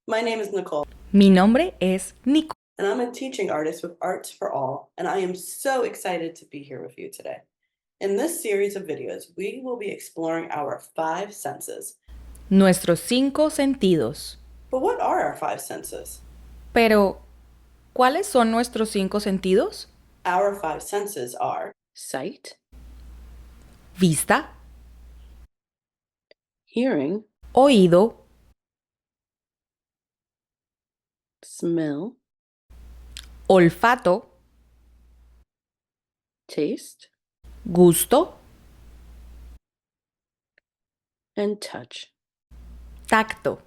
My name is Nicole, Mi nombre es Nicole. and I'm a teaching artist with Arts for All, and I am so excited to be here with you today. In this series of videos, we will be exploring our five senses. Nuestros cinco sentidos. But what are our five senses? Pero, ¿cuáles son nuestros cinco sentidos? Our five senses are sight, Vista, hearing, oído, smell, olfato, taste, gusto, and touch. tacto.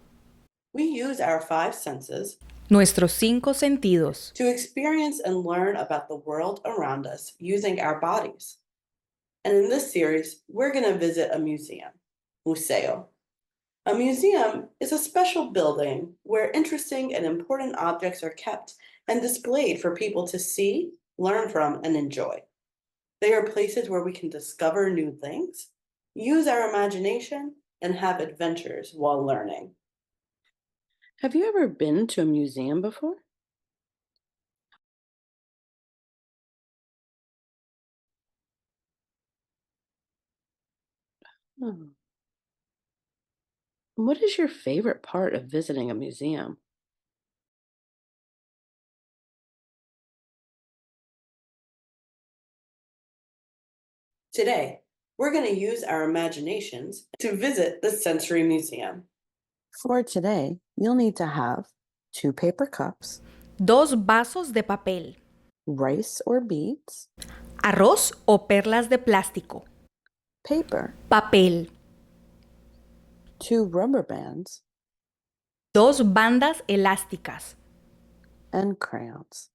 We use our five senses Nuestros cinco sentidos to experience and learn about the world around us using our bodies. And in this series, we're going to visit a museum, museo. A museum is a special building where interesting and important objects are kept and displayed for people to see, learn from, and enjoy. They are places where we can discover new things, use our imagination, and have adventures while learning. Have you ever been to a museum before? Oh. What is your favorite part of visiting a museum? Today, we're going to use our imaginations to visit the Sensory Museum. For today, you'll need to have 2 paper cups, dos vasos de papel, rice or beads, arroz o perlas de plástico, paper, papel, 2 rubber bands, dos bandas elásticas, and crayons.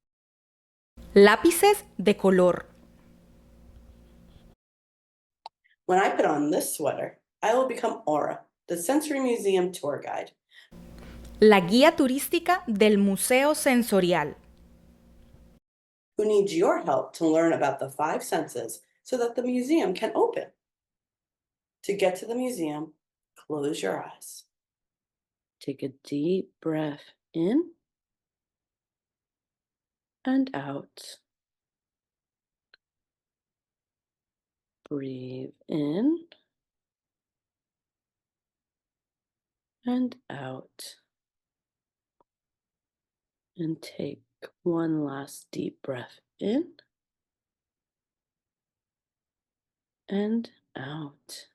lápices de color. When I put on this sweater, I will become Aura, the Sensory Museum tour guide. La guía turística del Museo Sensorial. Who needs your help to learn about the 5 senses so that the museum can open. To get to the museum, close your eyes. Take a deep breath in and out. Breathe in and out. And take one last deep breath in and out.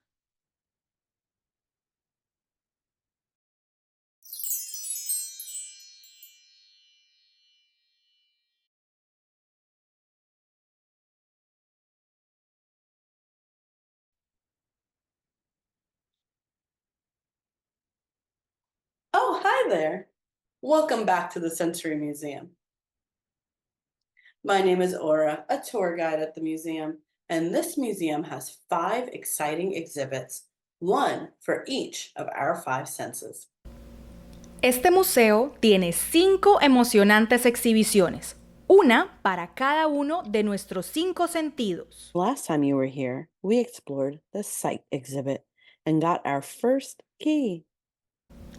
Oh, hi there. Welcome back to the Sensory Museum. My name is Aura, a tour guide at the museum, and this museum has 5 exciting exhibits, one for each of our 5 senses. Este museo tiene 5 emocionantes exhibiciones, una para cada uno de nuestros 5 sentidos. Last time you were here, we explored the sight exhibit and got our first key.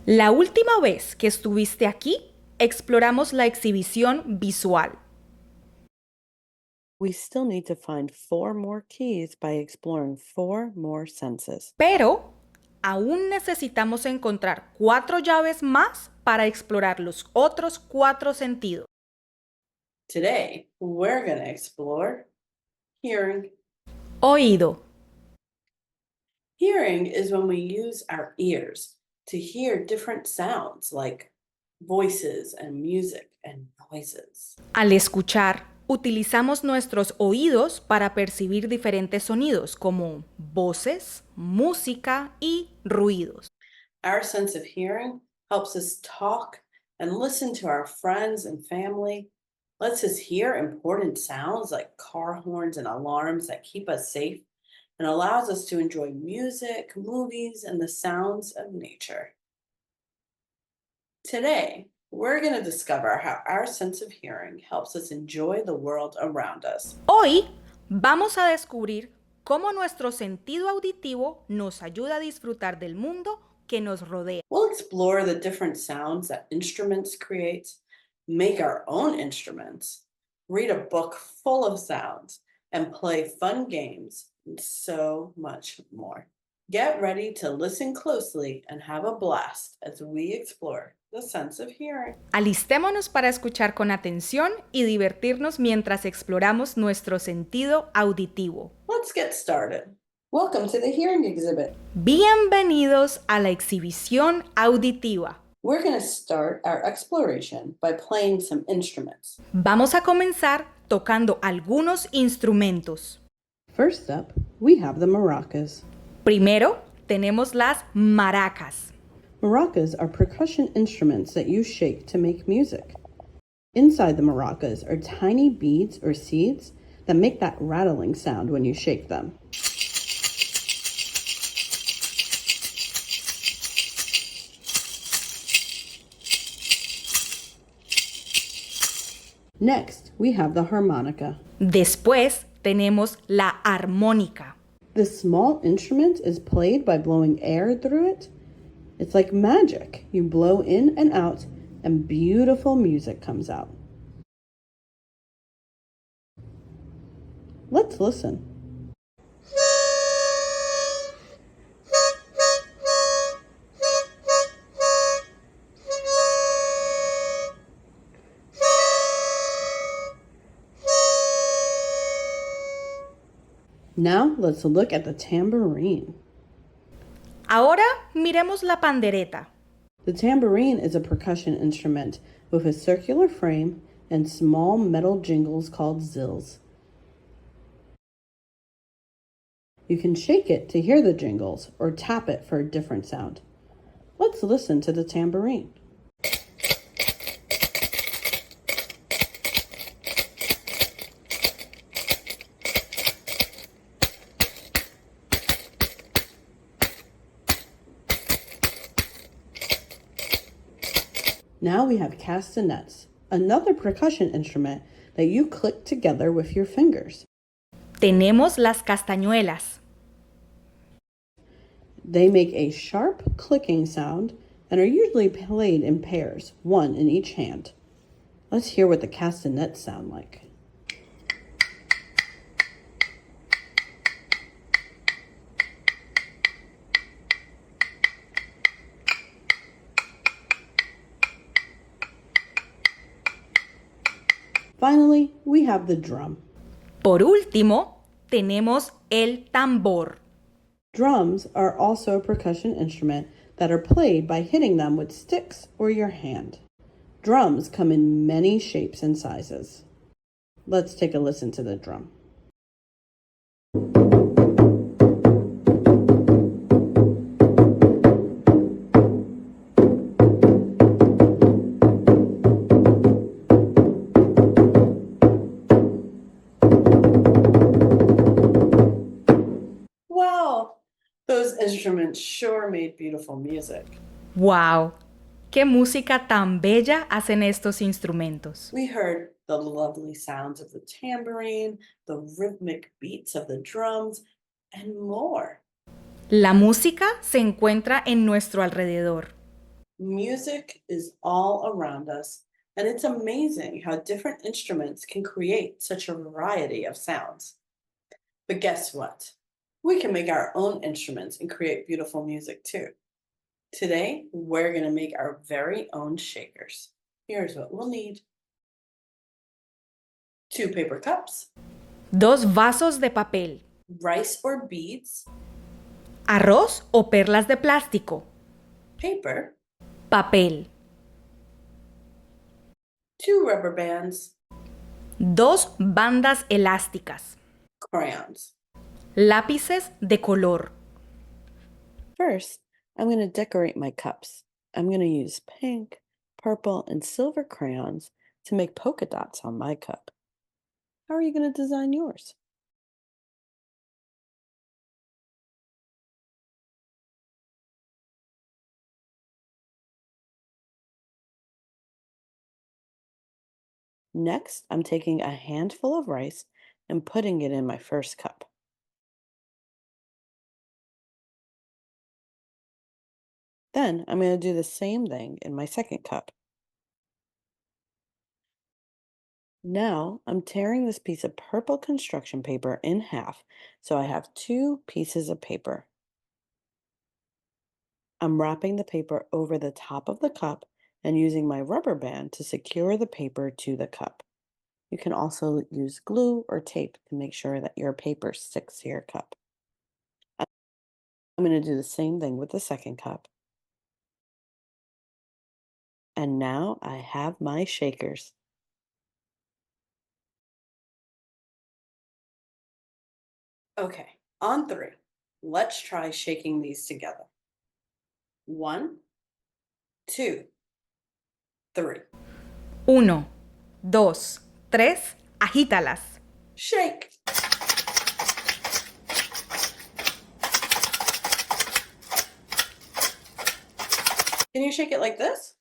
La última vez que estuviste aquí, exploramos la exhibición visual. We still need to find 4 more keys by exploring 4 more senses. Pero aún necesitamos encontrar 4 llaves más para explorar los otros 4 sentidos. Today, we're going to explore hearing. Oído. Hearing is when we use our ears to hear different sounds like voices and music and noises. Al escuchar, utilizamos nuestros oídos para percibir diferentes sonidos como voces, música y ruidos. Our sense of hearing helps us talk and listen to our friends and family, lets us hear important sounds like car horns and alarms that keep us safe, and allows us to enjoy music, movies, and the sounds of nature. Today, we're going to discover how our sense of hearing helps us enjoy the world around us. Hoy vamos a descubrir cómo nuestro sentido auditivo nos ayuda a disfrutar del mundo que nos rodea. We'll explore the different sounds that instruments create, make our own instruments, read a book full of sounds, and play fun games, and so much more. Get ready to listen closely and have a blast as we explore the sense of hearing. Alistémonos para escuchar con atención y divertirnos mientras exploramos nuestro sentido auditivo. Let's get started. Welcome to the hearing exhibit. Bienvenidos a la exhibición auditiva. We're going to start our exploration by playing some instruments. Vamos a comenzar tocando algunos instrumentos. First up, we have the maracas. Primero, tenemos las maracas. Maracas are percussion instruments that you shake to make music. Inside the maracas are tiny beads or seeds that make that rattling sound when you shake them. Next, we have the harmonica. Después, tenemos la armónica. This small instrument is played by blowing air through it. It's like magic. You blow in and out, and beautiful music comes out. Let's listen. Now let's look at the tambourine. Ahora miremos la pandereta. The tambourine is a percussion instrument with a circular frame and small metal jingles called zills. You can shake it to hear the jingles or tap it for a different sound. Let's listen to the tambourine. Now we have castanets, another percussion instrument that you click together with your fingers. Tenemos las castañuelas. They make a sharp clicking sound and are usually played in pairs, one in each hand. Let's hear what the castanets sound like. Finally, we have the drum. Por último, tenemos el tambor. Drums are also a percussion instrument that are played by hitting them with sticks or your hand. Drums come in many shapes and sizes. Let's take a listen to the drum. Wow, those instruments sure made beautiful music. ¡Wow! ¡Qué música tan bella hacen estos instrumentos! We heard the lovely sounds of the tambourine, the rhythmic beats of the drums, and more. La música se encuentra en nuestro alrededor. Music is all around us, and it's amazing how different instruments can create such a variety of sounds. But guess what? We can make our own instruments and create beautiful music too. Today, we're going to make our very own shakers. Here's what we'll need. 2 paper cups, 2 vasos de papel, rice or beads, arroz o perlas de plástico, paper, papel, 2 rubber bands, 2 bandas elásticas, crayons. lápices de color. First, I'm going to decorate my cups. I'm going to use pink, purple, and silver crayons to make polka dots on my cup. How are you going to design yours? Next, I'm taking a handful of rice and putting it in my first cup. Then I'm going to do the same thing in my second cup. Now I'm tearing this piece of purple construction paper in half, so I have two pieces of paper. I'm wrapping the paper over the top of the cup and using my rubber band to secure the paper to the cup. You can also use glue or tape to make sure that your paper sticks to your cup. I'm going to do the same thing with the second cup. And now I have my shakers. Okay, on three. Let's try shaking these together. One, two, three. Uno, dos, tres, agítalas. Shake. Can you shake it like this?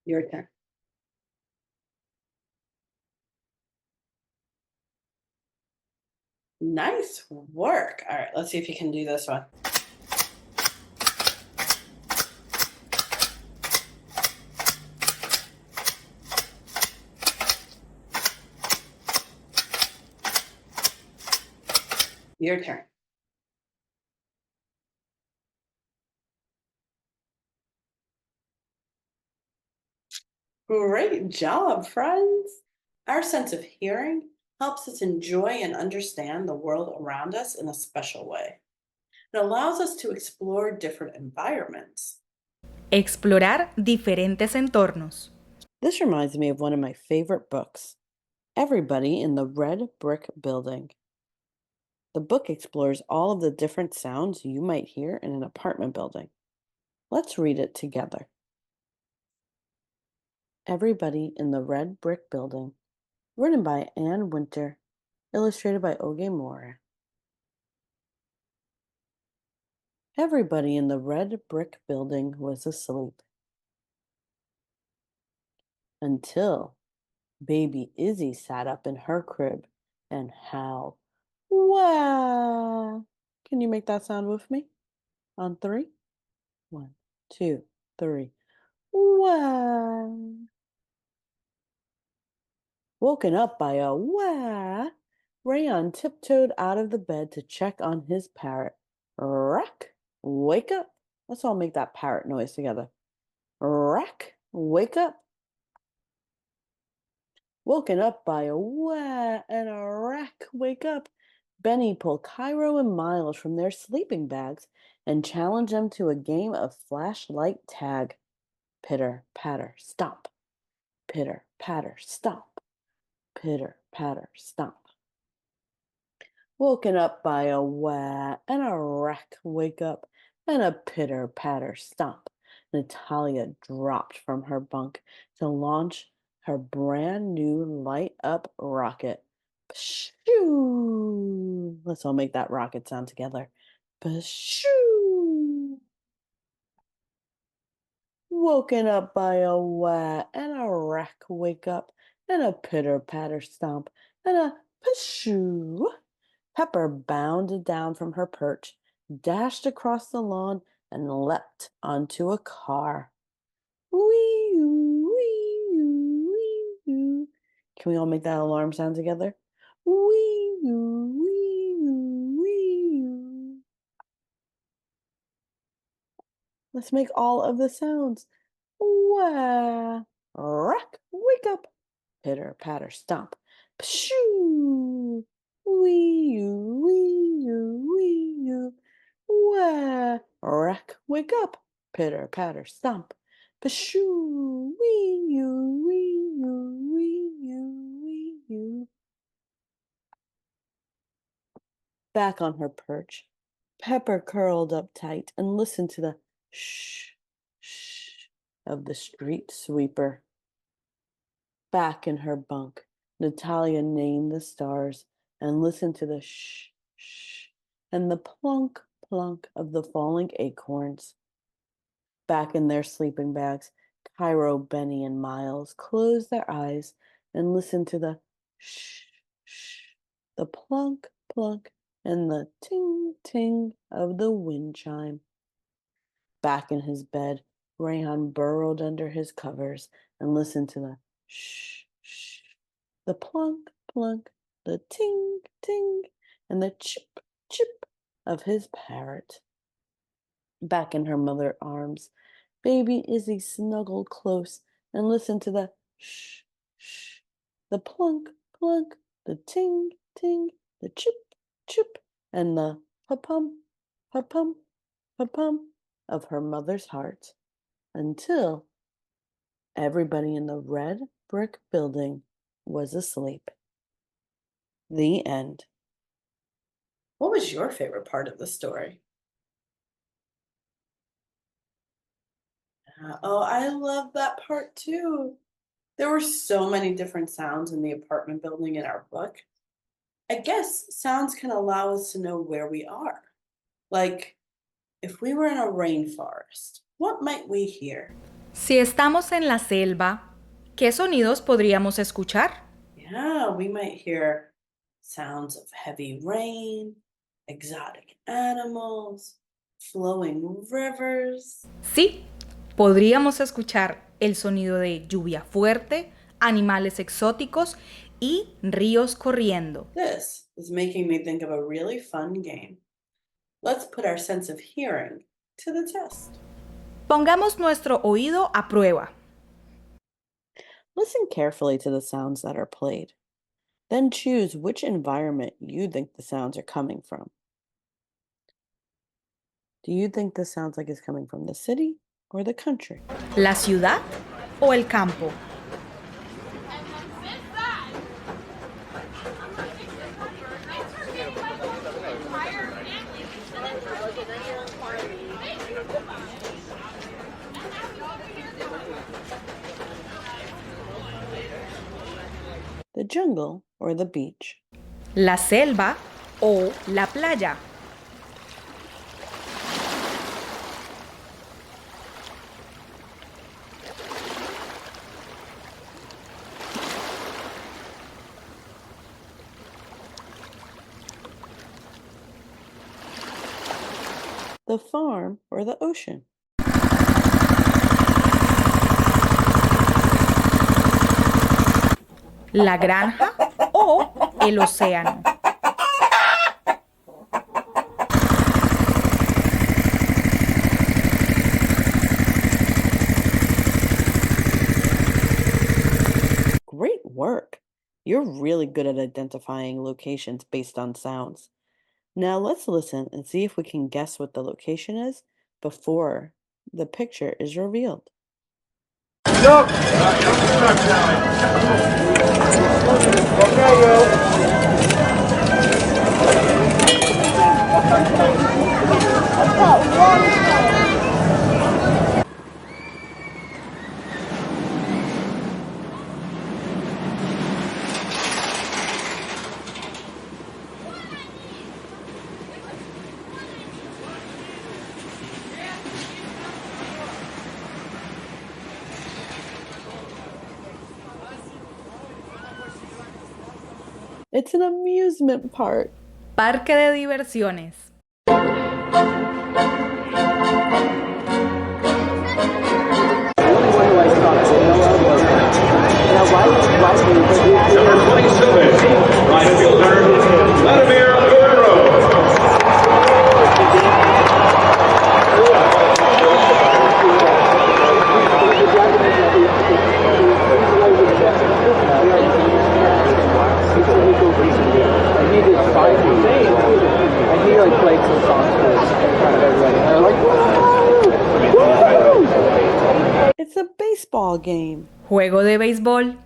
Your turn. Nice work. All right, let's see if you can do this one. Your turn. Great job, friends. Our sense of hearing helps us enjoy and understand the world around us in a special way. It allows us to explore different environments. Explorar diferentes entornos. This reminds me of one of my favorite books, Everybody in the Red Brick Building. The book explores all of the different sounds you might hear in an apartment building. Let's read it together. Everybody in the Red Brick Building, written by Anne Winter, illustrated by Oge Mora. Everybody in the red brick building was asleep until baby Izzy sat up in her crib and howled. Wah! Can you make that sound with me? On three? One, two, three. Wah! Woken up by a wah, Rayon tiptoed out of the bed to check on his parrot. Rack, wake up. Let's all make that parrot noise together. Rack, wake up. Woken up by a wah and a rack, wake up. Benny pulled Cairo and Miles from their sleeping bags and challenged them to a game of flashlight tag. Pitter, patter, stomp. Pitter, patter, stomp. Pitter, patter, stomp. Woken up by a wah and a rack, wake up, and a pitter, patter, stomp. Natalia dropped from her bunk to launch her brand new light up rocket. Pshoo! Let's all make that rocket sound together. Pshoo! Woken up by a wah and a rack, wake up, and a pitter patter stomp, and a pshoo! Pepper bounded down from her perch, dashed across the lawn, and leapt onto a car. Wee-oo, wee-oo, wee-oo. Can we all make that alarm sound together? Wee-oo, wee-oo, wee-oo. Let's make all of the sounds. Wah! Rock! Wake up! Pitter, patter, stomp. Pshoo! Wee-oo, wee-oo, wee-oo. Wah! Rock! Wake up! Pitter, patter, stomp. Pshoo! Wee-oo, wee-oo, wee-oo, wee-oo. Back on her perch, Pepper curled up tight and listened to the shh, shh of the street sweeper. Back in her bunk, Natalia named the stars and listened to the shh, shh and the plunk, plunk of the falling acorns. Back in their sleeping bags, Cairo, Benny, and Miles closed their eyes and listened to the shh, shh, the plunk, plunk, and the ting, ting of the wind chime. Back in his bed, Rayon burrowed under his covers and listened to the shh, shh, the plunk, plunk, the ting, ting, and the chip, chip of his parrot. Back in her mother's arms, baby Izzy snuggled close and listened to the shh, shh, the plunk, plunk, the ting, ting, the chip, chip, and the pa-pum, pa-pum, pa-pum of her mother's heart until everybody in the red brick building was asleep. The end. What was your favorite part of the story? Oh, I love that part too. There were so many different sounds in the apartment building in our book. I guess sounds can allow us to know where we are. Like, if we were in a rainforest, what might we hear? Si estamos en la selva, ¿qué sonidos podríamos escuchar? Yeah, we might hear sounds of heavy rain, exotic animals, flowing rivers. Sí, podríamos escuchar el sonido de lluvia fuerte, animales exóticos y ríos corriendo. This is making me think of a really fun game. Let's put our sense of hearing to the test. Pongamos nuestro oído a prueba. Listen carefully to the sounds that are played. Then choose which environment you think the sounds are coming from. Do you think this sounds like it's coming from the city or the country? ¿La ciudad o el campo? The jungle or the beach? ¿La selva o la playa? The farm or the ocean? ¿La granja o el océano? Great work! You're really good at identifying locations based on sounds. Now let's listen and see if we can guess what the location is before the picture is revealed. Look! Okay, It's an amusement park. Parque de diversiones. Number 27, right fielder, Vladimir Guerrero. It's a baseball game. Juego de béisbol.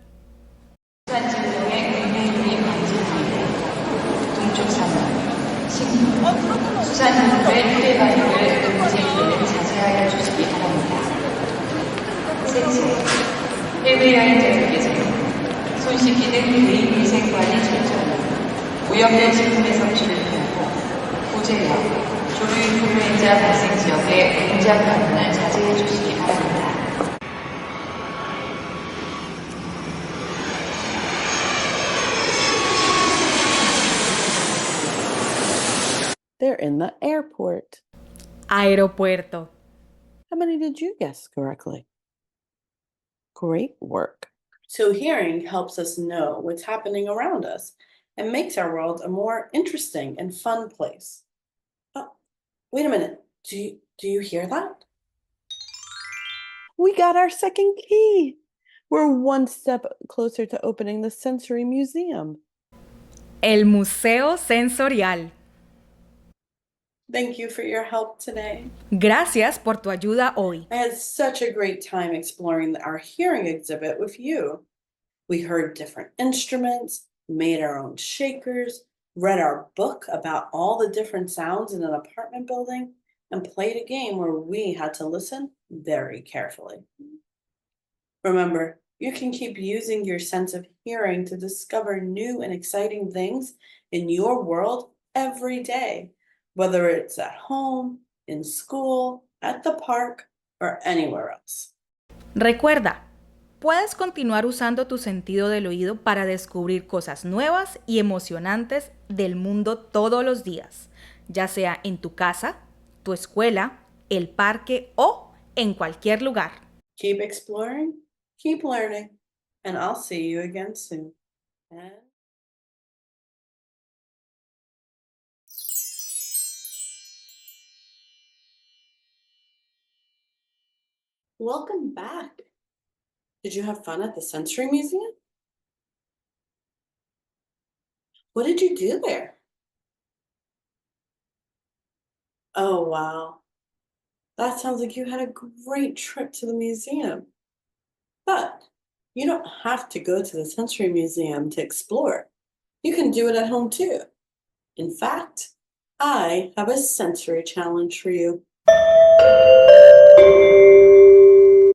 수사님은 왜 휴대바이크를 음식을 자제하여 주시기 바랍니다. 셋째, 해외여행자들께서는 손 씻기는 개인위생관리 철저히, 오염된 식품의 섭취를 피하고 구제역, 조류 인플루엔자 발생 지역의 공장 방문을 자제해 주시기 바랍니다. They're in the airport. Aeropuerto. How many did you guess correctly? Great work. So hearing helps us know what's happening around us and makes our world a more interesting and fun place. Oh, wait a minute. Do you hear that? We got our second key. We're one step closer to opening the Sensory Museum. El Museo Sensorial. Thank you for your help today. Gracias por tu ayuda hoy. I had such a great time exploring our hearing exhibit with you. We heard different instruments, made our own shakers, read our book about all the different sounds in an apartment building, and played a game where we had to listen very carefully. Remember, you can keep using your sense of hearing to discover new and exciting things in your world every day, whether it's at home, in school, at the park, or anywhere else. Recuerda, puedes continuar usando tu sentido del oído para descubrir cosas nuevas y emocionantes del mundo todos los días, ya sea en tu casa, tu escuela, el parque o en cualquier lugar. Keep exploring, keep learning, and I'll see you again soon. And welcome back. Did you have fun at the Sensory Museum? What did you do there? Oh, wow. That sounds like you had a great trip to the museum. But you don't have to go to the Sensory Museum to explore. You can do it at home too. In fact, I have a sensory challenge for you.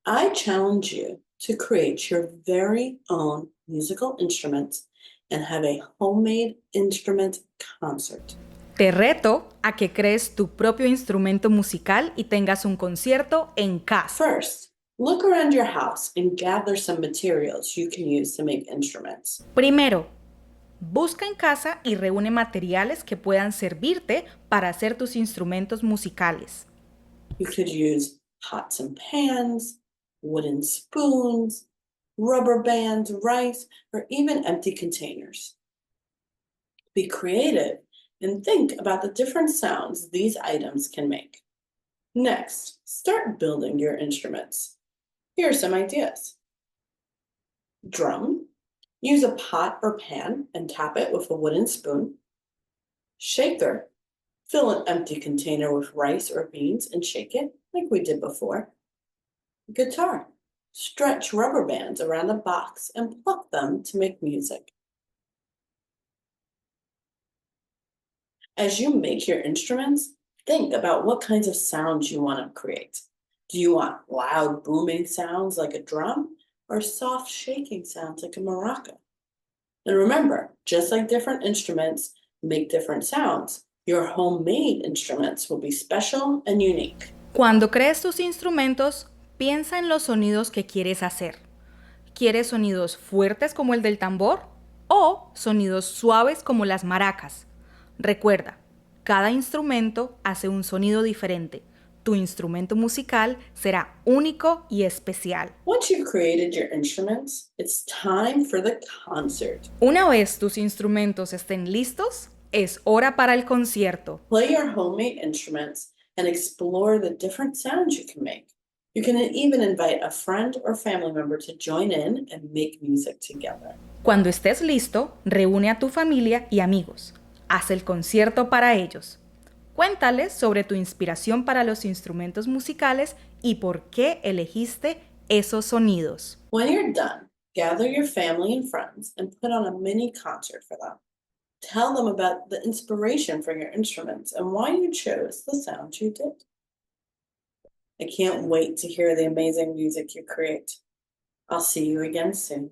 I challenge you to create your very own musical instruments and have a homemade instrument concert. Te reto a que crees tu propio instrumento musical y tengas un concierto en casa. First, look around your house and gather some materials you can use to make instruments. Primero, busca en casa y reúne materiales que puedan servirte para hacer tus instrumentos musicales. You could use pots and pans, wooden spoons, rubber bands, rice, or even empty containers. Be creative and think about the different sounds these items can make. Next, start building your instruments. Here are some ideas. Drum. Use a pot or pan and tap it with a wooden spoon. Shaker. Fill an empty container with rice or beans and shake it like we did before. Guitar. Stretch rubber bands around the box and pluck them to make music. As you make your instruments, think about what kinds of sounds you want to create. Do you want loud booming sounds like a drum or soft shaking sounds like a maraca? And remember, just like different instruments make different sounds, your homemade instruments will be special and unique. Cuando crees tus instrumentos, piensa en los sonidos que quieres hacer. ¿Quieres sonidos fuertes como el del tambor o sonidos suaves como las maracas? Recuerda, cada instrumento hace un sonido diferente. Tu instrumento musical será único y especial. Once you've created your instruments, it's time for the concert. Una vez tus instrumentos estén listos, es hora para el concierto. Play your homemade instruments and explore the different sounds you can make. You can even invite a friend or family member to join in and make music together. Cuando estés listo, reúne a tu familia y amigos. Haz el concierto para ellos. Cuéntales sobre tu inspiración para los instrumentos musicales y por qué elegiste esos sonidos. When you're done, gather your family and friends and put on a mini concert for them. Tell them about the inspiration for your instruments and why you chose the sounds you did. I can't wait to hear the amazing music you create. I'll see you again soon.